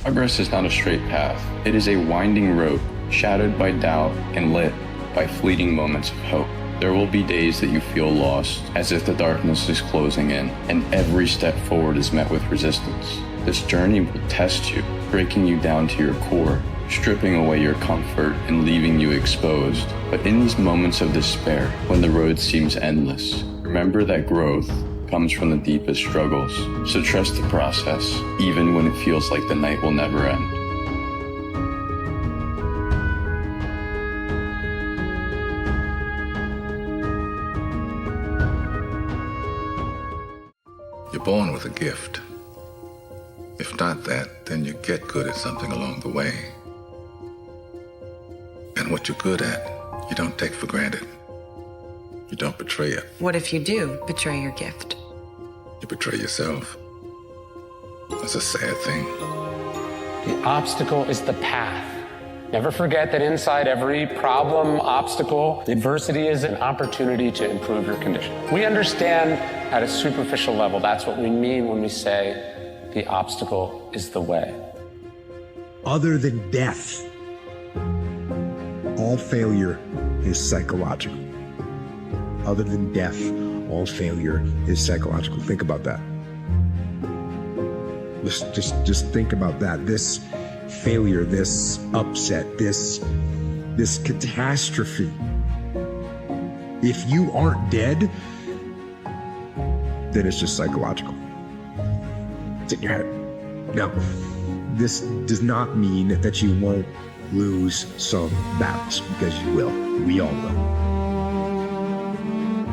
Progress is not a straight path. It is a winding road, shadowed by doubt and lit by fleeting moments of hope. There will be days that you feel lost, as if the darkness is closing in, and every step forward is met with resistance. This journey will test you, breaking you down to your core, stripping away your comfort and leaving you exposed. But in these moments of despair, when the road seems endless, remember that growth comes from the deepest struggles. So trust the process, even when it feels like the night will never end. You're born with a gift. If not that, then you get good at something along the way. And what you're good at, you don't take for granted. You don't betray it. What if you do betray your gift? You betray yourself. It's a sad thing. The obstacle is the path. Never forget that inside every problem, obstacle, adversity is an opportunity to improve your condition. We understand at a superficial level, that's what we mean when we say the obstacle is the way. Other than death, all failure is psychological. Other than death, all failure is psychological. Think about that. Just think about that. This failure, this upset, this catastrophe. If you aren't dead, then it's just psychological. It's in your head. Now, this does not mean that you won't lose some battles, because you will. We all will.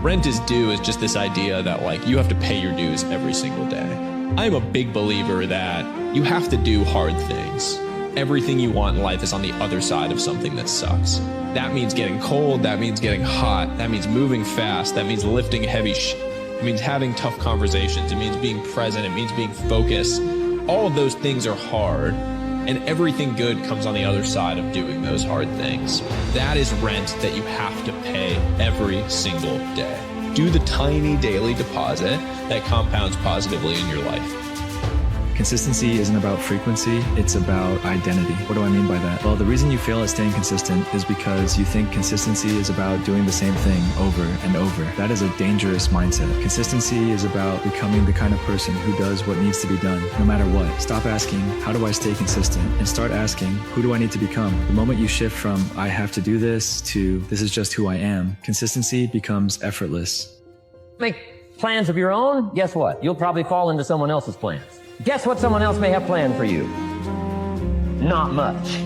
Rent is due is just this idea that like you have to pay your dues every single day. I'm a big believer that you have to do hard things. Everything you want in life is on the other side of something that sucks. That means getting cold, that means getting hot, that means moving fast, that means lifting heavy it means having tough conversations, it means being present, it means being focused. All of those things are hard, and everything good comes on the other side of doing those hard things. That is rent that you have to pay every single day. Do the tiny daily deposit that compounds positively in your life. Consistency isn't about frequency, it's about identity. What do I mean by that? Well, the reason you fail at staying consistent is because you think consistency is about doing the same thing over and over. That is a dangerous mindset. Consistency is about becoming the kind of person who does what needs to be done, no matter what. Stop asking, how do I stay consistent? And start asking, who do I need to become? The moment you shift from, I have to do this, to this is just who I am, consistency becomes effortless. Make plans of your own, guess what? You'll probably fall into someone else's plans. Guess what someone else may have planned for you? Not much.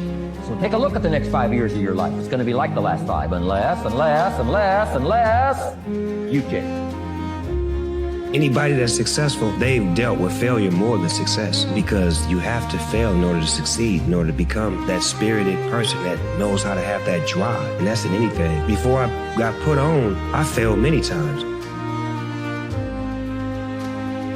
So take a look at the next 5 years of your life. It's going to be like the last 5, unless you change. Anybody that's successful, they've dealt with failure more than success, because you have to fail in order to succeed, in order to become that spirited person that knows how to have that drive. And that's in anything. Before I got put on, I failed many times.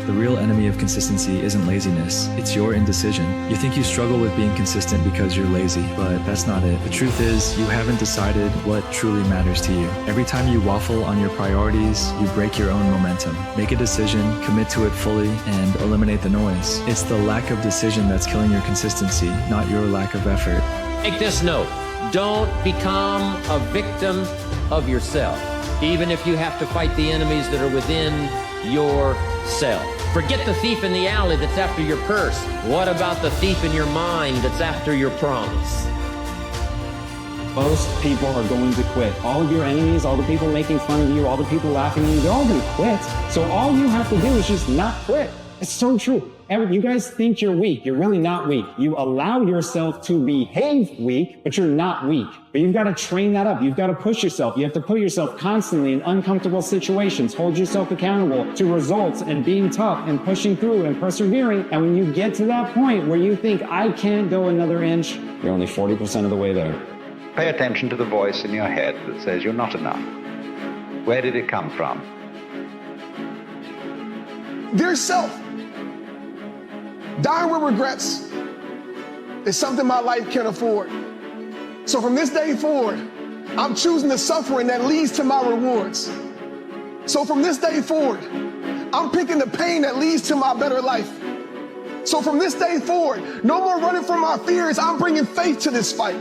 The real enemy of consistency isn't laziness, it's your indecision. You think you struggle with being consistent because you're lazy, but that's not it. The truth is, you haven't decided what truly matters to you. Every time you waffle on your priorities, you break your own momentum. Make a decision, commit to it fully, and eliminate the noise. It's the lack of decision that's killing your consistency, not your lack of effort. Take this note. Don't become a victim of yourself, even if you have to fight the enemies that are within yourself. Forget the thief in the alley that's after your purse. What about the thief in your mind that's after your promise? Most people are going to quit. All of your enemies, all the people making fun of you, all the people laughing at you, they're all going to quit. So all you have to do is just not quit. It's so true. You guys think you're weak. You're really not weak. You allow yourself to behave weak, but you're not weak. But you've got to train that up. You've got to push yourself. You have to put yourself constantly in uncomfortable situations. Hold yourself accountable to results and being tough and pushing through and persevering. And when you get to that point where you think, I can't go another inch, you're only 40% of the way there. Pay attention to the voice in your head that says you're not enough. Where did it come from? Dear self, dying with regrets is something my life can't afford. So from this day forward, I'm choosing the suffering that leads to my rewards. So from this day forward, I'm picking the pain that leads to my better life. So from this day forward, no more running from my fears. I'm bringing faith to this fight.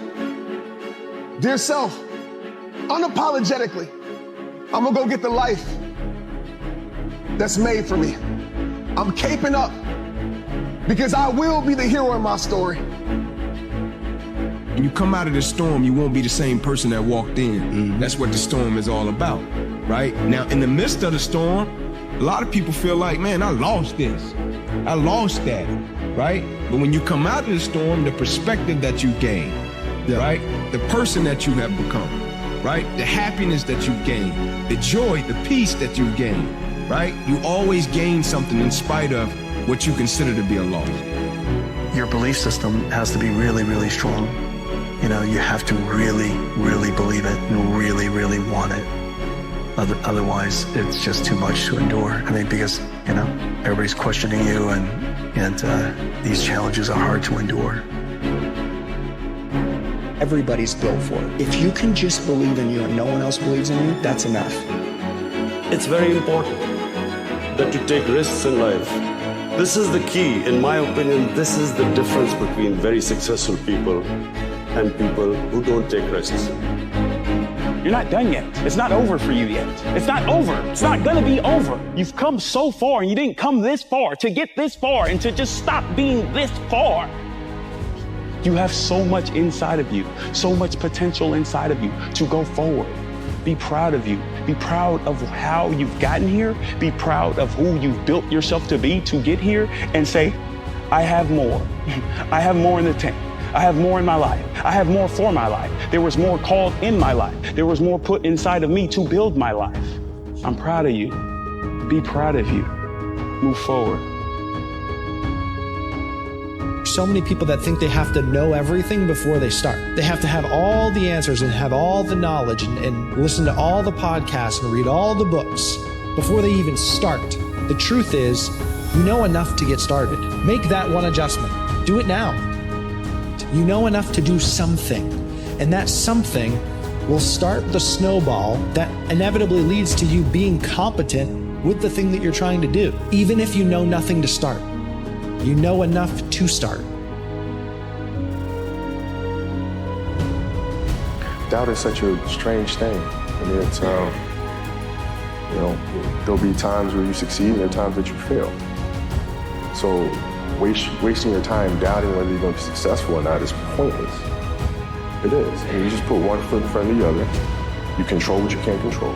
Dear self, unapologetically, I'm gonna go get the life that's made for me. I'm caping up because I will be the hero in my story. When you come out of the storm, you won't be the same person that walked in. That's what the storm is all about, right? Now, in the midst of the storm, a lot of people feel like, man, I lost this. I lost that, right? But when you come out of the storm, the perspective that you gain, right? The person that you have become, right? The happiness that you gain, the joy, the peace that you gain, right? You always gain something in spite of what you consider to be a loss. Your belief system has to be really, really strong. You know, you have to really, really believe it and really, really want it. Otherwise, it's just too much to endure. I mean, because, you know, everybody's questioning you and these challenges are hard to endure. Everybody's built for it. If you can just believe in you and no one else believes in you, that's enough. It's very important that you take risks in life. This is the key. In my opinion, this is the difference between very successful people and people who don't take risks. You're not done yet. It's not over for you yet. It's not over. It's not gonna be over. You've come so far and you didn't come this far to get this far and to just stop being this far. You have so much inside of you, so much potential inside of you to go forward. Be proud of you. Be proud of how you've gotten here. Be proud of who you've built yourself to be to get here and say, I have more. I have more in the tank. I have more in my life. I have more for my life. There was more called in my life. There was more put inside of me to build my life. I'm proud of you. Be proud of you. Move forward. So many people that think they have to know everything before they start. They have to have all the answers and have all the knowledge and listen to all the podcasts and read all the books before they even start. The truth is, you know enough to get started. Make that one adjustment. Do it now. You know enough to do something, and that something will start the snowball that inevitably leads to you being competent with the thing that you're trying to do, even if you know nothing to start. You know enough to start. Doubt is such a strange thing. I mean, it's, you know, there'll be times where you succeed and there are times that you fail. So wasting your time doubting whether you're going to be successful or not is pointless. It is. I mean, you just put one foot in front of the other. You control what you can't control.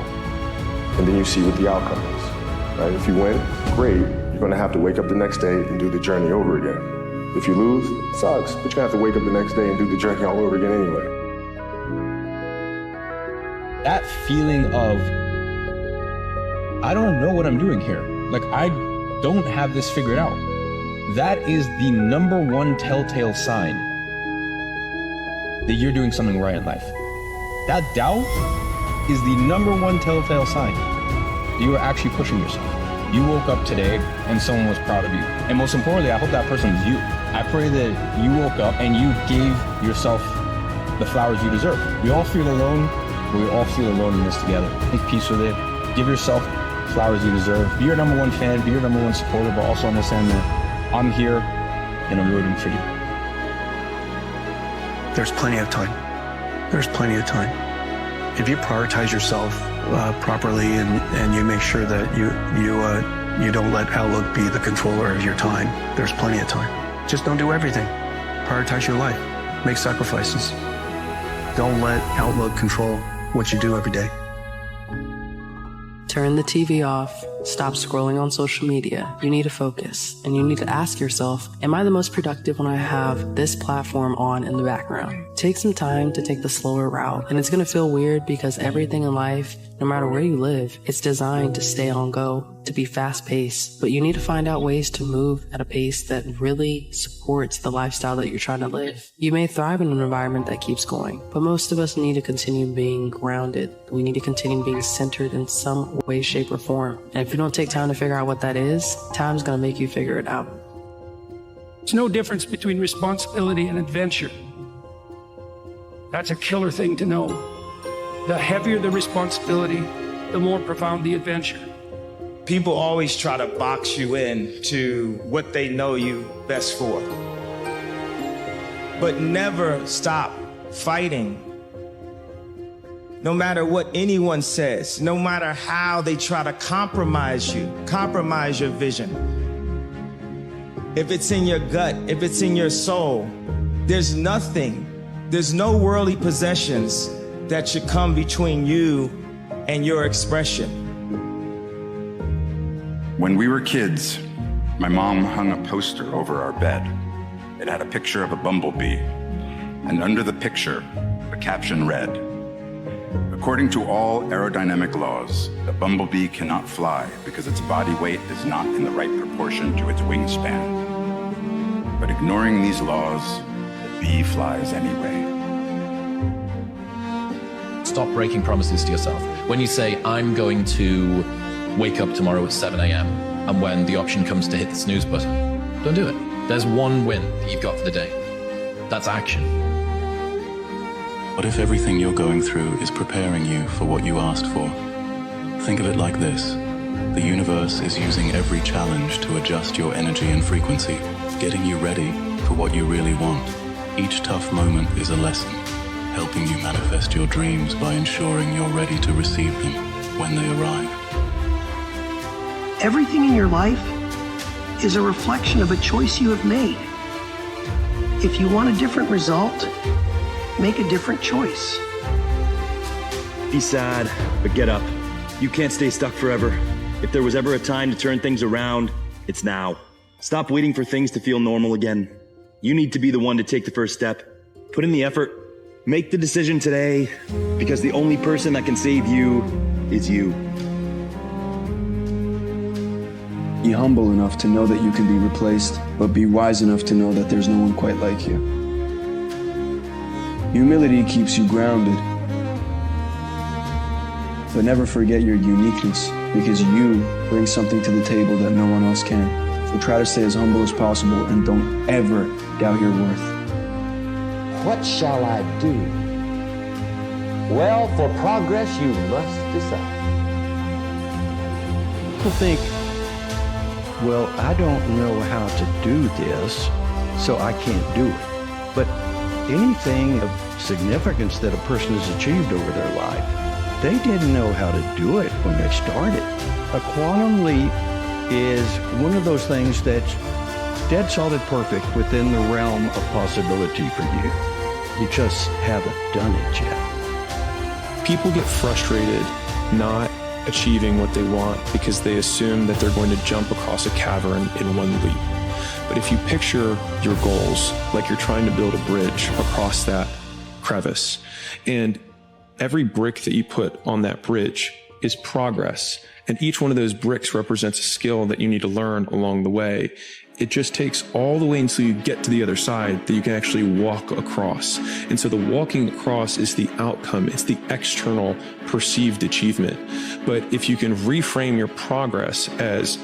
And then you see what the outcome is. Right? If you win, great. You're going to have to wake up the next day and do the journey over again. If you lose, it sucks, but you're going to have to wake up the next day and do the journey all over again anyway. That feeling of, I don't know what I'm doing here. Like, I don't have this figured out. That is the number one telltale sign that you're doing something right in life. That doubt is the number one telltale sign that you are actually pushing yourself. You woke up today and someone was proud of you. And most importantly, I hope that person was you. I pray that you woke up and you gave yourself the flowers you deserve. We all feel alone, but we all feel alone in this together. Make peace with it. Give yourself flowers you deserve. Be your number one fan, be your number one supporter, but also understand that I'm here and I'm rooting for you. There's plenty of time. There's plenty of time. If you prioritize yourself properly and you make sure that you don't let Outlook be the controller of your time, there's plenty of time. Just don't do everything. Prioritize your life. Make sacrifices. Don't let Outlook control what you do every day. Turn the TV off. Stop scrolling on social media. You need to focus, and you need to ask yourself, am I the most productive when I have this platform on in the background? Take some time to take the slower route, and it's going to feel weird because everything in life, no matter where you live, it's designed to stay on go, to be fast-paced, but you need to find out ways to move at a pace that really supports the lifestyle that you're trying to live. You may thrive in an environment that keeps going, but most of us need to continue being grounded. We need to continue being centered in some way, shape, or form. And if you don't take time to figure out what that is, time's gonna make you figure it out. There's no difference between responsibility and adventure. That's a killer thing to know. The heavier the responsibility, the more profound the adventure. People always try to box you in to what they know you best for. But never stop fighting. No matter what anyone says, no matter how they try to compromise you, compromise your vision. If it's in your gut, if it's in your soul, there's no worldly possessions that should come between you and your expression. When we were kids, my mom hung a poster over our bed. It had a picture of a bumblebee, and under the picture, the caption read, "According to all aerodynamic laws, the bumblebee cannot fly because its body weight is not in the right proportion to its wingspan. But ignoring these laws, the bee flies anyway." Stop breaking promises to yourself. When you say, I'm going to wake up tomorrow at 7 a.m., and when the option comes to hit the snooze button, don't do it. There's one win that you've got for the day. That's action. What if everything you're going through is preparing you for what you asked for? Think of it like this. The universe is using every challenge to adjust your energy and frequency, getting you ready for what you really want. Each tough moment is a lesson, helping you manifest your dreams by ensuring you're ready to receive them when they arrive. Everything in your life is a reflection of a choice you have made. If you want a different result, make a different choice. Be sad, but get up. You can't stay stuck forever. If there was ever a time to turn things around, it's now. Stop waiting for things to feel normal again. You need to be the one to take the first step. Put in the effort. Make the decision today, because the only person that can save you is you. Be humble enough to know that you can be replaced, but be wise enough to know that there's no one quite like you. Humility keeps you grounded, but never forget your uniqueness, because you bring something to the table that no one else can. So try to stay as humble as possible and don't ever doubt your worth. What shall I do? Well, for progress you must decide. People think, well, I don't know how to do this, so I can't do it. But anything of significance that a person has achieved over their life, they didn't know how to do it when they started. A quantum leap is one of those things that's dead solid perfect within the realm of possibility for you. You just haven't done it yet. People get frustrated not achieving what they want because they assume that they're going to jump across a cavern in one leap. But if you picture your goals like you're trying to build a bridge across that crevice, and every brick that you put on that bridge is progress, and each one of those bricks represents a skill that you need to learn along the way, it just takes all the way until you get to the other side that you can actually walk across. And so the walking across is the outcome. It's the external perceived achievement. But if you can reframe your progress as,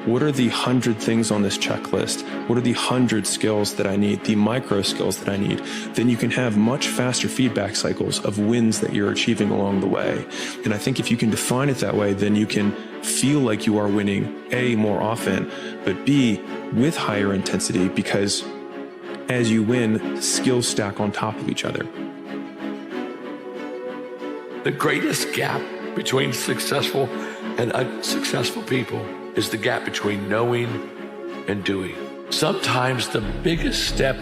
what are the 100 things on this checklist? What are the 100 skills that I need, the micro skills that I need? Then you can have much faster feedback cycles of wins that you're achieving along the way. And I think if you can define it that way, then you can feel like you are winning, A, more often, but B, with higher intensity, because as you win, skills stack on top of each other. The greatest gap between successful and unsuccessful people is the gap between knowing and doing. Sometimes the biggest step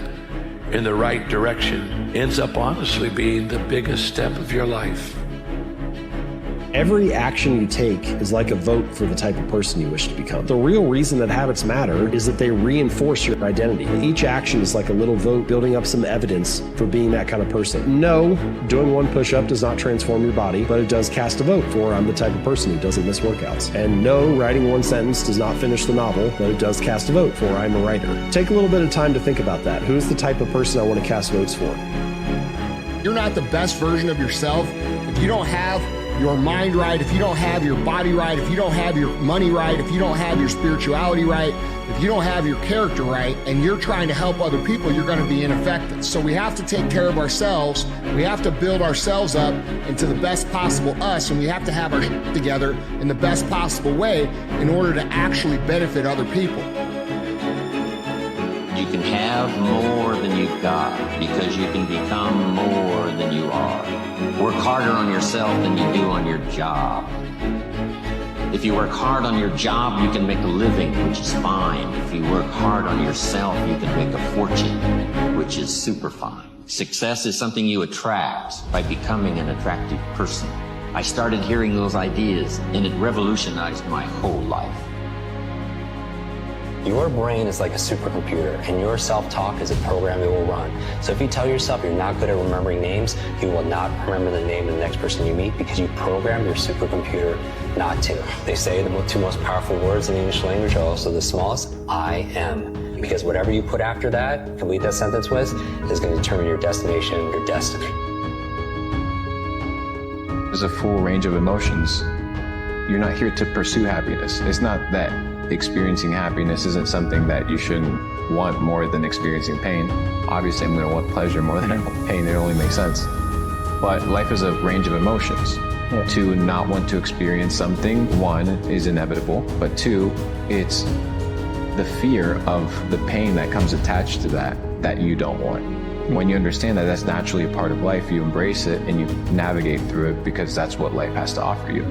in the right direction ends up honestly being the biggest step of your life. Every action you take is like a vote for the type of person you wish to become. The real reason that habits matter is that they reinforce your identity. Each action is like a little vote building up some evidence for being that kind of person. No, doing one push-up does not transform your body, but it does cast a vote for I'm the type of person who doesn't miss workouts. And no, writing one sentence does not finish the novel, but it does cast a vote for I'm a writer. Take a little bit of time to think about that. Who's the type of person I want to cast votes for? You're not the best version of yourself if you don't have your mind right, if you don't have your body right, if you don't have your money right, if you don't have your spirituality right, If you don't have your character right and you're trying to help other people, you're going to be ineffective. So we have to take care of ourselves. We have to build ourselves up into the best possible us, and we have to have our shit together in the best possible way in order to actually benefit other people. You can have more than you've got because you can become more than you are. Work harder on yourself than you do on your job. If you work hard on your job, you can make a living, which is fine. If you work hard on yourself, you can make a fortune, which is super fine. Success is something you attract by becoming an attractive person. I started hearing those ideas, and it revolutionized my whole life. Your brain is like a supercomputer, and your self-talk is a program it will run. So if you tell yourself you're not good at remembering names, you will not remember the name of the next person you meet because you programmed your supercomputer not to. They say the two most powerful words in the English language are also the smallest, I am. Because whatever you put after that, complete that sentence with, is going to determine your destination, your destiny. There's a full range of emotions. You're not here to pursue happiness. It's not that experiencing happiness isn't something that you shouldn't want more than experiencing pain. Obviously, I'm going to want pleasure more than I want pain. It only makes sense. But life is a range of emotions. Yeah. To not want to experience something, one, is inevitable. But two, it's the fear of the pain that comes attached to that you don't want. When you understand that that's naturally a part of life, you embrace it and you navigate through it because that's what life has to offer you.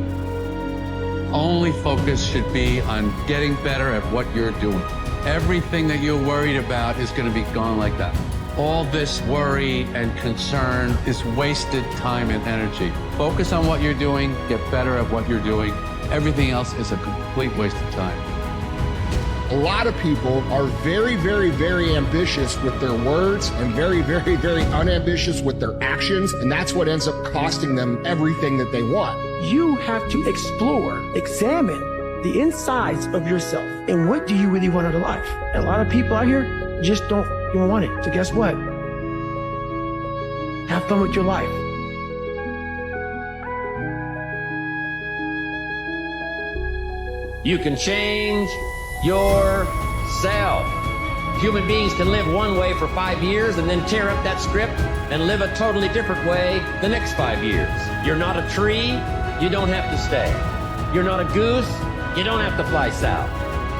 Only focus should be on getting better at what you're doing. Everything that you're worried about is going to be gone like that. All this worry and concern is wasted time and energy. Focus on what you're doing, get better at what you're doing. Everything else is a complete waste of time. A lot of people are very, very, very ambitious with their words and very, very, very unambitious with their actions. And that's what ends up costing them everything that they want. You have to explore, examine the insides of yourself. And what do you really want out of life? And a lot of people out here just don't want it. So guess what? Have fun with your life. You can change yourself. Human beings can live one way for 5 years and then tear up that script and live a totally different way the next 5 years. You're not a tree, you don't have to stay. You're not a goose, you don't have to fly south.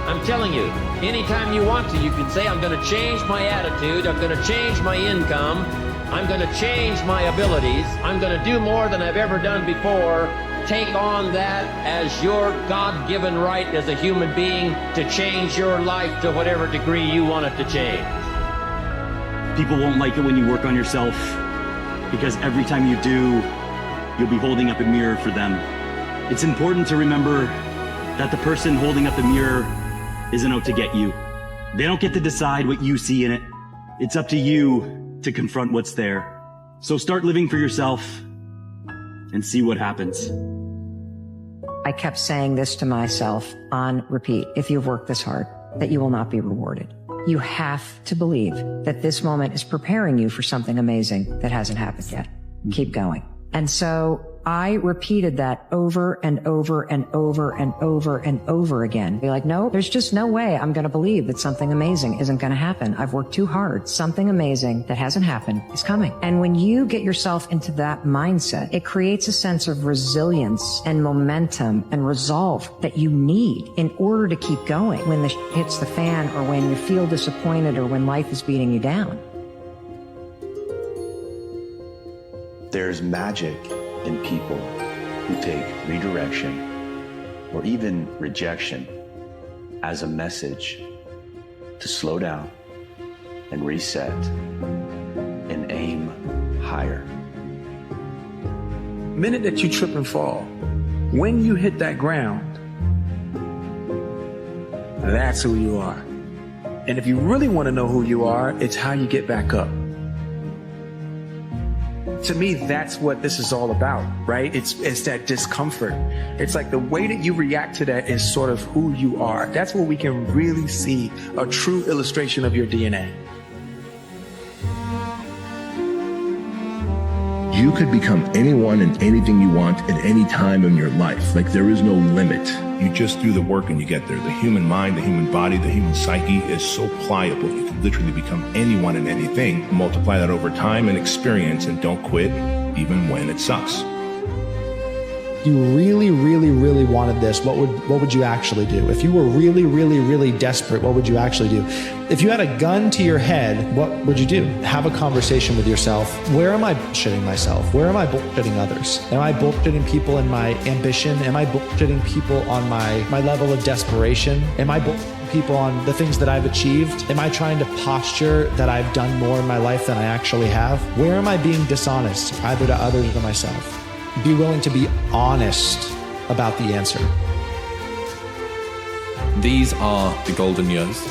I'm telling you, anytime you want to, you can say, I'm going to change my attitude, I'm going to change my income, I'm going to change my abilities, I'm going to do more than I've ever done before. Take on that as your God-given right as a human being to change your life to whatever degree you want it to change. People won't like it when you work on yourself because every time you do, you'll be holding up a mirror for them. It's important to remember that the person holding up the mirror isn't out to get you. They don't get to decide what you see in it. It's up to you to confront what's there. So start living for yourself and see what happens. I kept saying this to myself on repeat. If you've worked this hard, that you will not be rewarded. You have to believe that this moment is preparing you for something amazing that hasn't happened yet. Keep going. And so I repeated that over and over and over and over and over again. Be like, no, there's just no way I'm going to believe that something amazing isn't going to happen. I've worked too hard. Something amazing that hasn't happened is coming. And when you get yourself into that mindset, it creates a sense of resilience and momentum and resolve that you need in order to keep going when the shit hits the fan or when you feel disappointed or when life is beating you down. There's magic in people who take redirection or even rejection as a message to slow down and reset and aim higher. Minute that you trip and fall, when you hit that ground, that's who you are. And if you really want to know who you are, it's how you get back up. To me, that's what this is all about, right? It's that discomfort. It's like the way that you react to that is sort of who you are. That's where we can really see a true illustration of your DNA. You could become anyone and anything you want at any time in your life. Like there is no limit. You just do the work and you get there. The human mind, the human body, the human psyche is so pliable. You can literally become anyone and anything. Multiply that over time and experience, and don't quit even when it sucks. You really, really, really wanted this, what would you actually do? If you were really, really, really desperate, what would you actually do? If you had a gun to your head, what would you do? Have a conversation with yourself. Where am I bullshitting myself? Where am I bullshitting others? Am I bullshitting people in my ambition? Am I bullshitting people on my level of desperation? Am I bullshitting people on the things that I've achieved? Am I trying to posture that I've done more in my life than I actually have? Where am I being dishonest, either to others or to myself? Be willing to be honest about the answer. These are the golden years.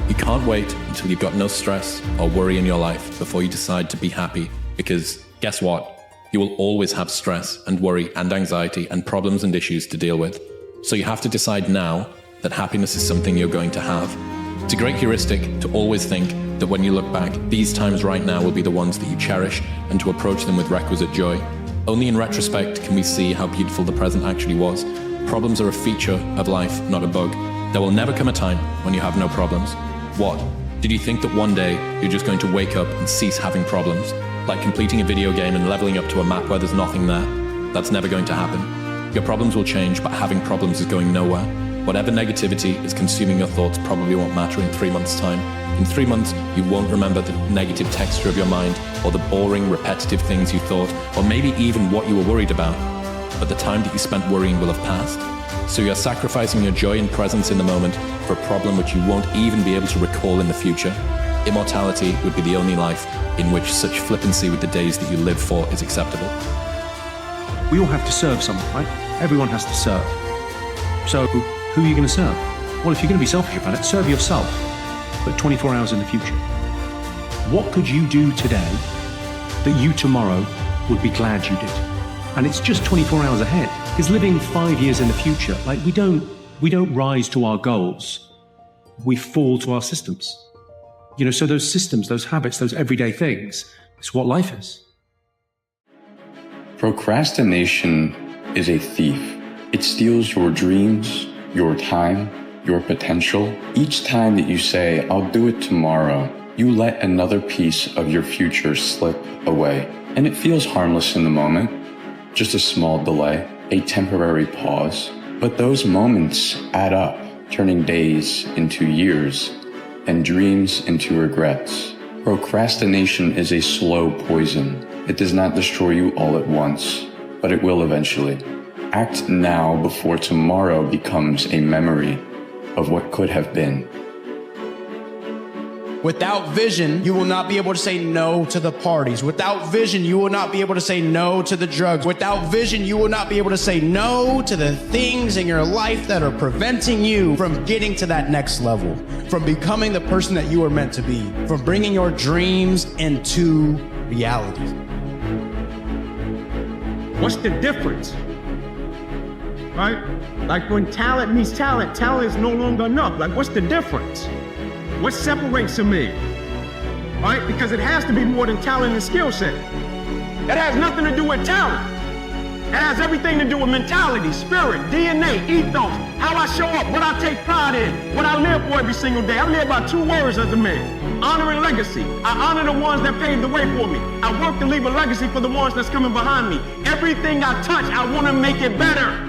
You can't wait until you've got no stress or worry in your life before you decide to be happy, because guess what? You will always have stress and worry and anxiety and problems and issues to deal with. So you have to decide now that happiness is something you're going to have. It's a great heuristic to always think that when you look back, these times right now will be the ones that you cherish, and to approach them with requisite joy. Only in retrospect can we see how beautiful the present actually was. Problems are a feature of life, not a bug. There will never come a time when you have no problems. What? Did you think that one day you're just going to wake up and cease having problems? Like completing a video game and leveling up to a map where there's nothing there? That's never going to happen. Your problems will change, but having problems is going nowhere. Whatever negativity is consuming your thoughts probably won't matter in 3 months' time. In 3 months, you won't remember the negative texture of your mind, or the boring, repetitive things you thought, or maybe even what you were worried about. But the time that you spent worrying will have passed. So you're sacrificing your joy and presence in the moment for a problem which you won't even be able to recall in the future. Immortality would be the only life in which such flippancy with the days that you live for is acceptable. We all have to serve someone, right? Everyone has to serve. So who are you going to serve? Well, if you're going to be selfish about it, serve yourself, but 24 hours in the future. What could you do today that you tomorrow would be glad you did? And it's just 24 hours ahead. Because living 5 years in the future, like we don't rise to our goals. We fall to our systems. You know, so those systems, those habits, those everyday things, it's what life is. Procrastination is a thief. It steals your dreams, your time, your potential. Each time that you say, I'll do it tomorrow, you let another piece of your future slip away. And it feels harmless in the moment, just a small delay, a temporary pause. But those moments add up, turning days into years and dreams into regrets. Procrastination is a slow poison. It does not destroy you all at once, but it will eventually. Act now before tomorrow becomes a memory of what could have been. Without vision, you will not be able to say no to the parties. Without vision, you will not be able to say no to the drugs. Without vision, you will not be able to say no to the things in your life that are preventing you from getting to that next level, from becoming the person that you are meant to be, from bringing your dreams into reality. What's the difference? Right? Like when talent meets talent, talent is no longer enough. Like, what's the difference? What separates a man? Right? Because it has to be more than talent and skill set. That has nothing to do with talent. It has everything to do with mentality, spirit, DNA, ethos, how I show up, what I take pride in, what I live for every single day. I live by 2 words as a man: honor and legacy. I honor the ones that paved the way for me. I work to leave a legacy for the ones that's coming behind me. Everything I touch, I want to make it better.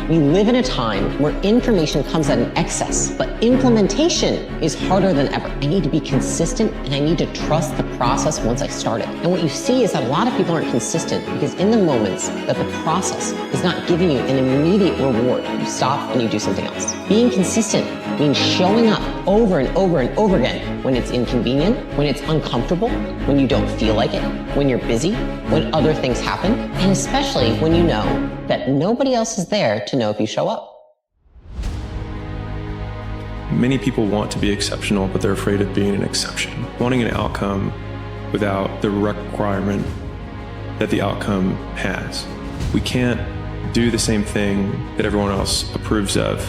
We live in a time where information comes at an excess, but implementation is harder than ever. I need to be consistent, and I need to trust the process once I start it. And what you see is that a lot of people aren't consistent because in the moments that the process is not giving you an immediate reward, you stop and you do something else. Being consistent means showing up over and over and over again when it's inconvenient, when it's uncomfortable, when you don't feel like it, when you're busy, when other things happen, and especially when you know that nobody else is there to know if you show up. Many people want to be exceptional, but they're afraid of being an exception, wanting an outcome without the requirement that the outcome has. We can't do the same thing that everyone else approves of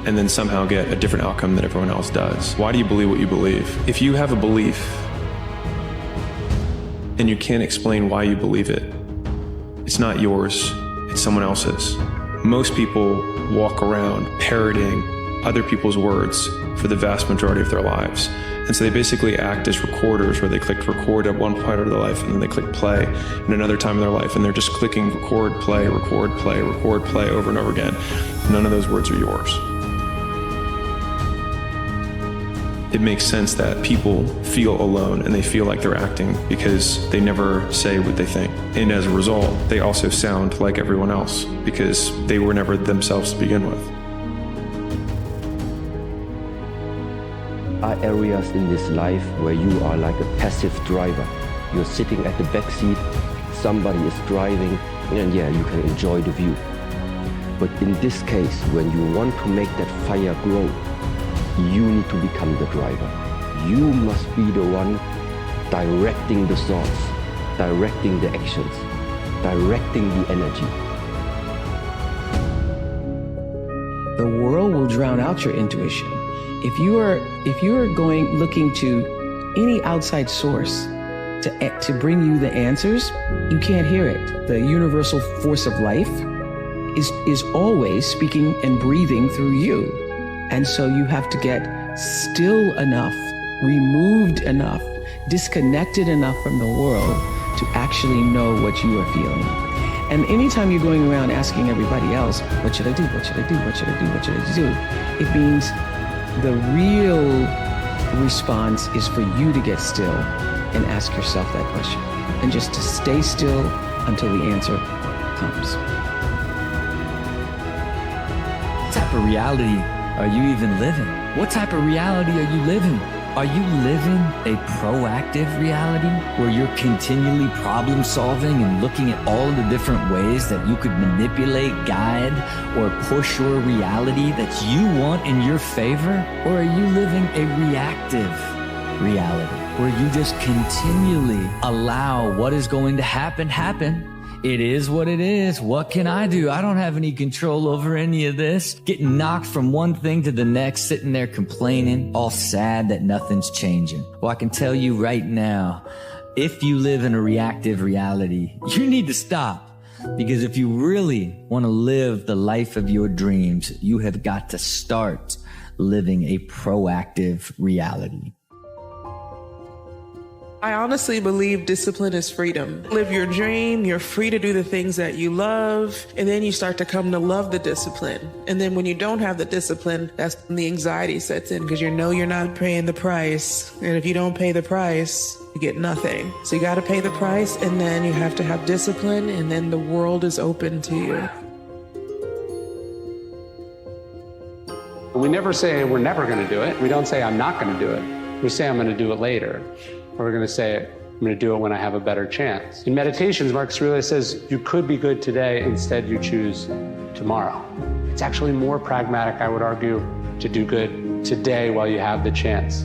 and then somehow get a different outcome than everyone else does. Why do you believe what you believe? If you have a belief and you can't explain why you believe it, it's not yours, it's someone else's. Most people walk around parroting other people's words for the vast majority of their lives. And so they basically act as recorders, where they click record at one part of their life and then they click play at another time in their life, and they're just clicking record, play, record, play, record, play over and over again. None of those words are yours. It makes sense that people feel alone and they feel like they're acting because they never say what they think. And as a result, they also sound like everyone else because they were never themselves to begin with. Are areas in this life where you are like a passive driver. You're sitting at the back seat, somebody is driving, and yeah, you can enjoy the view. But in this case, when you want to make that fire grow, you need to become the driver. You must be the one directing the thoughts, directing the actions, directing the energy. The world will drown out your intuition. If you are looking to any outside source to bring you the answers, you can't hear it. The universal force of life is always speaking and breathing through you. And so you have to get still enough, removed enough, disconnected enough from the world to actually know what you are feeling. And anytime you're going around asking everybody else, what should I do? What should I do? What should I do? What should I do? It means the real response is for you to get still and ask yourself that question. And just to stay still until the answer comes. What type of reality are you even living? What type of reality are you living? Are you living a proactive reality where you're continually problem solving and looking at all the different ways that you could manipulate, guide, or push your reality that you want in your favor? Or are you living a reactive reality where you just continually allow what is going to happen? It is what it is. What can I do? I don't have any control over any of this. Getting knocked from one thing to the next, sitting there complaining, all sad that nothing's changing. Well, I can tell you right now, if you live in a reactive reality, you need to stop. Because if you really want to live the life of your dreams, you have got to start living a proactive reality. I honestly believe discipline is freedom. Live your dream, you're free to do the things that you love, and then you start to come to love the discipline. And then when you don't have the discipline, that's when the anxiety sets in because you know you're not paying the price. And if you don't pay the price, you get nothing. So you got to pay the price, and then you have to have discipline, and then the world is open to you. We never say we're never going to do it. We don't say I'm not going to do it. We say I'm going to do it later. Or we're going to say, I'm going to do it when I have a better chance. In meditations, Marcus Aurelius says, you could be good today, instead you choose tomorrow. It's actually more pragmatic, I would argue, to do good today while you have the chance.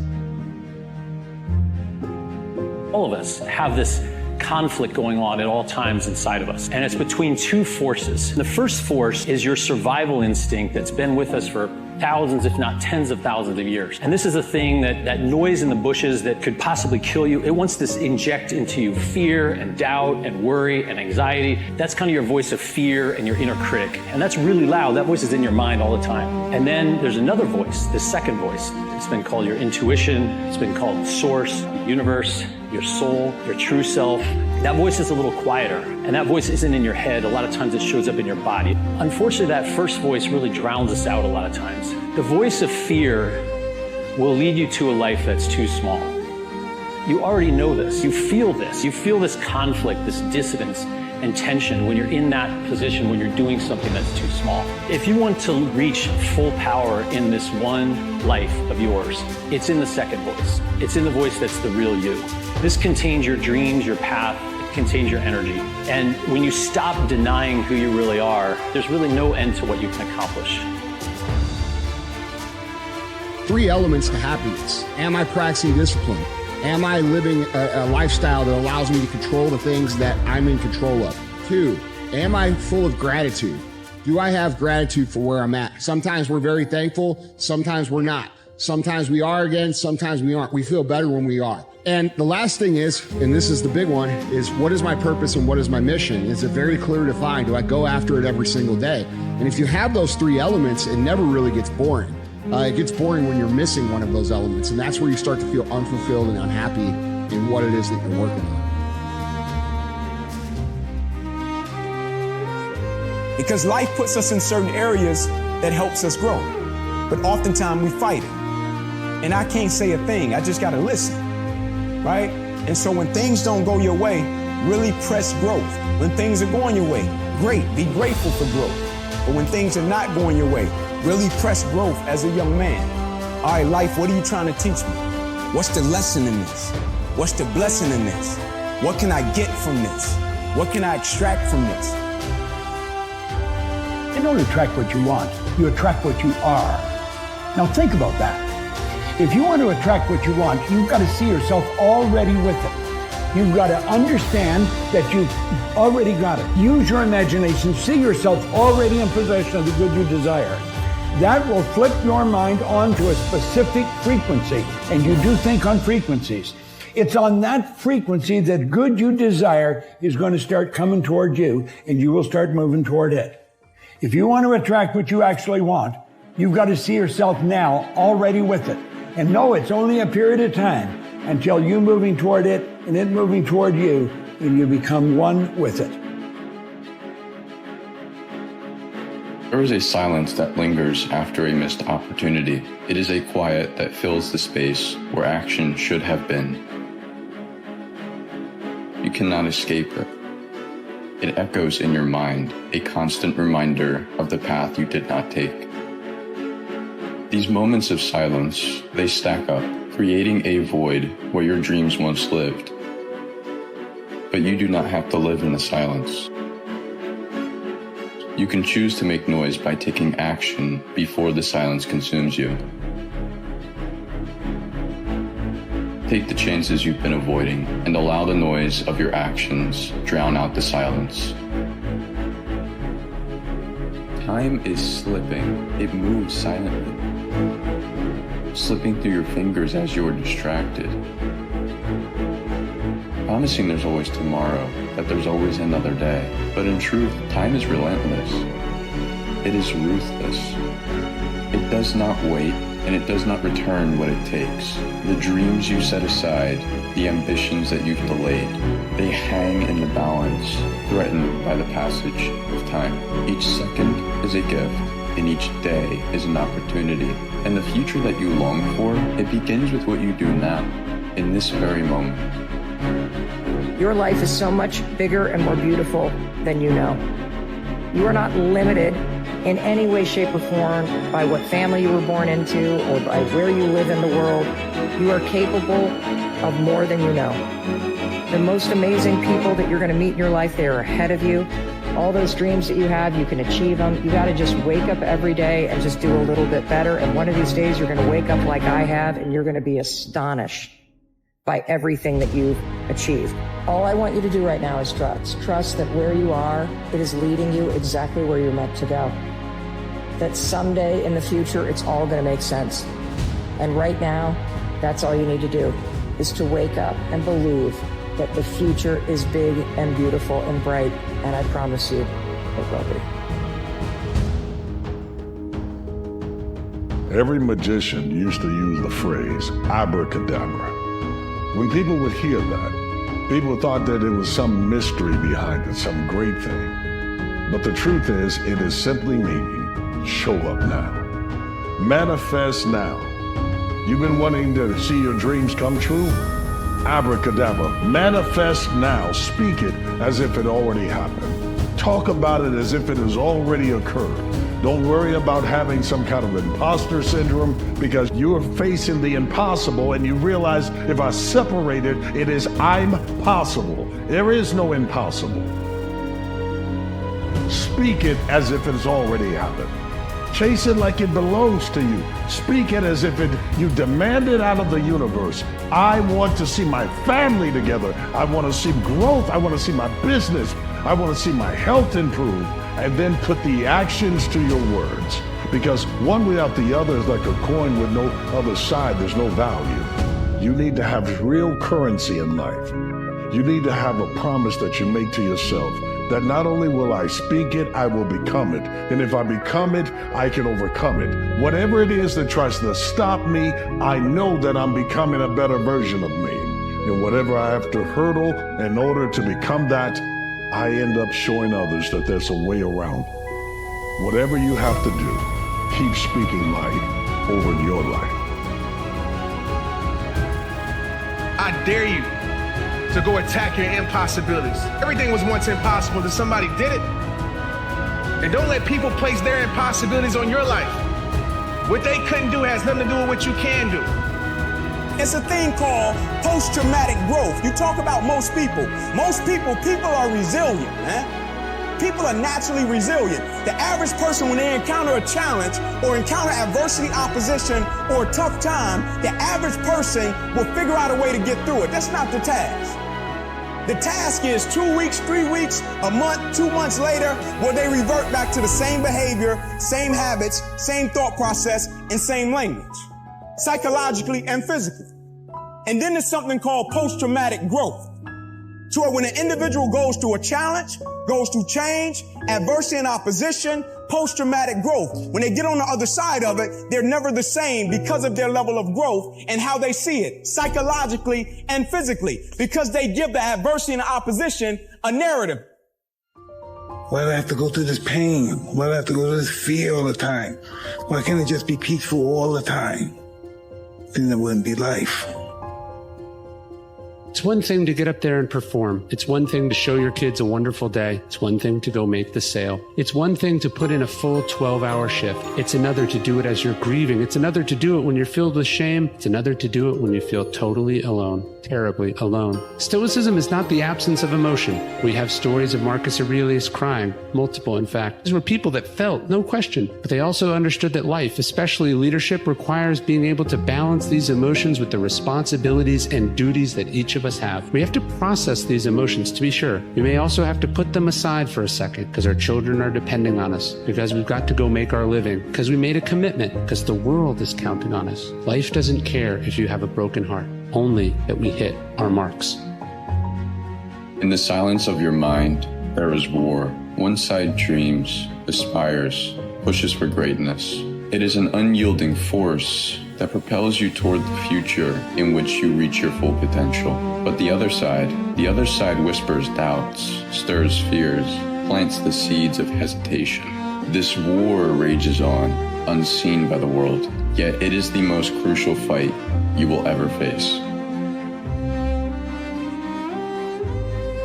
All of us have this conflict going on at all times inside of us. And it's between two forces. The first force is your survival instinct that's been with us for thousands, if not tens of thousands of years. And this is a thing that noise in the bushes that could possibly kill you. It wants to inject into you fear and doubt and worry and anxiety. That's kind of your voice of fear and your inner critic. And that's really loud. That voice is in your mind all the time. And then there's another voice, the second voice. It's been called your intuition. It's been called source, the universe, your soul, your true self. That voice is a little quieter, and that voice isn't in your head. A lot of times it shows up in your body. Unfortunately, that first voice really drowns us out a lot of times. The voice of fear will lead you to a life that's too small. You already know this. You feel this. You feel this conflict, this dissonance and tension when you're in that position, when you're doing something that's too small. If you want to reach full power in this one life of yours, it's in the second voice. It's in the voice that's the real you. This contains your dreams, your path, it contains your energy. And when you stop denying who you really are, there's really no end to what you can accomplish. 3 elements to happiness. Am I practicing discipline? Am I living a lifestyle that allows me to control the things that I'm in control of? 2, am I full of gratitude? Do I have gratitude for where I'm at? Sometimes we're very thankful, sometimes we're not. Sometimes we are again, sometimes we aren't. We feel better when we are. And the last thing is, and this is the big one, is what is my purpose and what is my mission? Is it very clear defined? Do I go after it every single day? And if you have those three elements, it never really gets boring. It gets boring when you're missing one of those elements. And that's where you start to feel unfulfilled and unhappy in what it is that you're working on. Because life puts us in certain areas that helps us grow. But oftentimes we fight it. And I can't say a thing, I just gotta listen, right? And so when things don't go your way, really press growth. When things are going your way, great, be grateful for growth. But when things are not going your way, really press growth as a young man. All right, life, what are you trying to teach me? What's the lesson in this? What's the blessing in this? What can I get from this? What can I extract from this? You don't attract what you want, you attract what you are. Now think about that. If you want to attract what you want, you've got to see yourself already with it. You've got to understand that you've already got it. Use your imagination, see yourself already in possession of the good you desire. That will flip your mind onto a specific frequency, and you do think on frequencies. It's on that frequency that good you desire is going to start coming toward you, and you will start moving toward it. If you want to attract what you actually want, you've got to see yourself now already with it. And know it's only a period of time until you moving toward it and it moving toward you, and you become one with it. There is a silence that lingers after a missed opportunity. It is a quiet that fills the space where action should have been. You cannot escape it. It echoes in your mind, a constant reminder of the path you did not take. These moments of silence, they stack up, creating a void where your dreams once lived. But you do not have to live in the silence. You can choose to make noise by taking action before the silence consumes you. Take the chances you've been avoiding and allow the noise of your actions drown out the silence. Time is slipping. It moves silently, slipping through your fingers as you are distracted. Promising there's always tomorrow, that there's always another day. But in truth, time is relentless. It is ruthless. It does not wait, and it does not return what it takes. The dreams you set aside, the ambitions that you've delayed, they hang in the balance, threatened by the passage of time. Each second is a gift, and each day is an opportunity. And the future that you long for, it begins with what you do now, in this very moment. Your life is so much bigger and more beautiful than you know. You are not limited in any way, shape, or form by what family you were born into or by where you live in the world. You are capable of more than you know. The most amazing people that you're going to meet in your life, they are ahead of you. All those dreams that you have, you can achieve them. You got to just wake up every day and just do a little bit better. And one of these days, you're going to wake up like I have, and you're going to be astonished by everything that you've achieved. All I want you to do right now is trust. Trust that where you are, it is leading you exactly where you're meant to go. That someday in the future, it's all going to make sense. And right now, that's all you need to do, is to wake up and believe that the future is big and beautiful and bright. And I promise you, it will be. Every magician used to use the phrase abracadabra. When people would hear that, people thought that it was some mystery behind it, some great thing. But the truth is, it is simply meaning, show up now. Manifest now. You've been wanting to see your dreams come true? Abracadabra. Manifest now. Speak it as if it already happened. Talk about it as if it has already occurred. Don't worry about having some kind of imposter syndrome, because you're facing the impossible and you realize if I separate it, it is I'm possible. There is no impossible. Speak it as if it's already happened. Chase it like it belongs to you. Speak it as if you demand it out of the universe. I want to see my family together. I want to see growth. I want to see my business. I want to see my health improve. And then put the actions to your words. Because one without the other is like a coin with no other side. There's no value. You need to have real currency in life. You need to have a promise that you make to yourself that not only will I speak it, I will become it. And if I become it, I can overcome it. Whatever it is that tries to stop me, I know that I'm becoming a better version of me. And whatever I have to hurdle in order to become that, I end up showing others that there's a way around. Whatever you have to do, keep speaking life over your life. I dare you to go attack your impossibilities. Everything was once impossible until somebody did it. And don't let people place their impossibilities on your life. What they couldn't do has nothing to do with what you can do. It's a thing called post-traumatic growth. You talk about most people. People are resilient, man. People are naturally resilient. The average person, when they encounter a challenge or encounter adversity, opposition, or a tough time, the average person will figure out a way to get through it. That's not the task. The task is 2 weeks, 3 weeks, a month, 2 months later, will they revert back to the same behavior, same habits, same thought process, and same language, psychologically and physically. And then there's something called post-traumatic growth. So when an individual goes through a challenge, goes through change, adversity and opposition, post-traumatic growth, when they get on the other side of it, they're never the same because of their level of growth and how they see it, psychologically and physically, because they give the adversity and opposition a narrative. Why do I have to go through this pain? Why do I have to go through this fear all the time? Why can't it just be peaceful all the time? Then it wouldn't be life. It's one thing to get up there and perform. It's one thing to show your kids a wonderful day. It's one thing to go make the sale. It's one thing to put in a full 12-hour shift. It's another to do it as you're grieving. It's another to do it when you're filled with shame. It's another to do it when you feel totally alone, terribly alone. Stoicism is not the absence of emotion. We have stories of Marcus Aurelius crying, multiple in fact. These were people that felt, no question, but they also understood that life, especially leadership, requires being able to balance these emotions with the responsibilities and duties that each of us have. We have to process these emotions, to be sure. We may also have to put them aside for a second because our children are depending on us, because we've got to go make our living, because we made a commitment, because the world is counting on us. Life doesn't care if you have a broken heart, only that we hit our marks. In the silence of your mind, there is war. One side dreams, aspires, pushes for greatness. It is an unyielding force that propels you toward the future in which you reach your full potential. But the other side whispers doubts, stirs fears, plants the seeds of hesitation. This war rages on, unseen by the world, yet it is the most crucial fight you will ever face.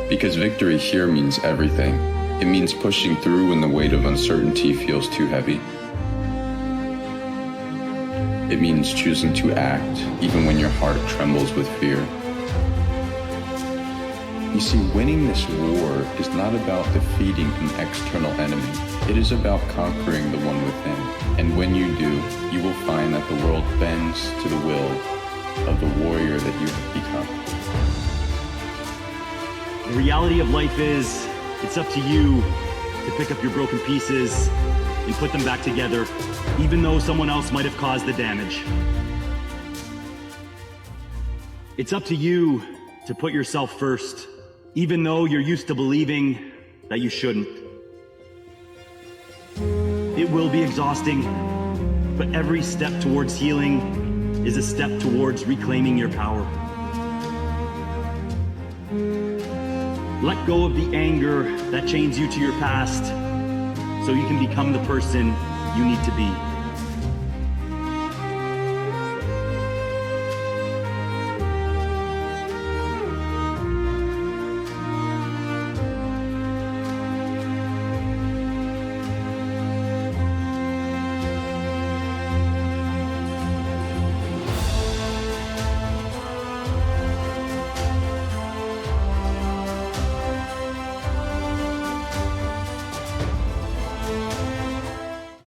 Because victory here means everything. It means pushing through when the weight of uncertainty feels too heavy. It means choosing to act even when your heart trembles with fear. You see, winning this war is not about defeating an external enemy. It is about conquering the one within. And when you do, you will find that the world bends to the will of the warrior that you have become. The reality of life is, it's up to you to pick up your broken pieces and put them back together, even though someone else might have caused the damage. It's up to you to put yourself first, even though you're used to believing that you shouldn't. It will be exhausting, but every step towards healing is a step towards reclaiming your power. Let go of the anger that chains you to your past so you can become the person you need to be.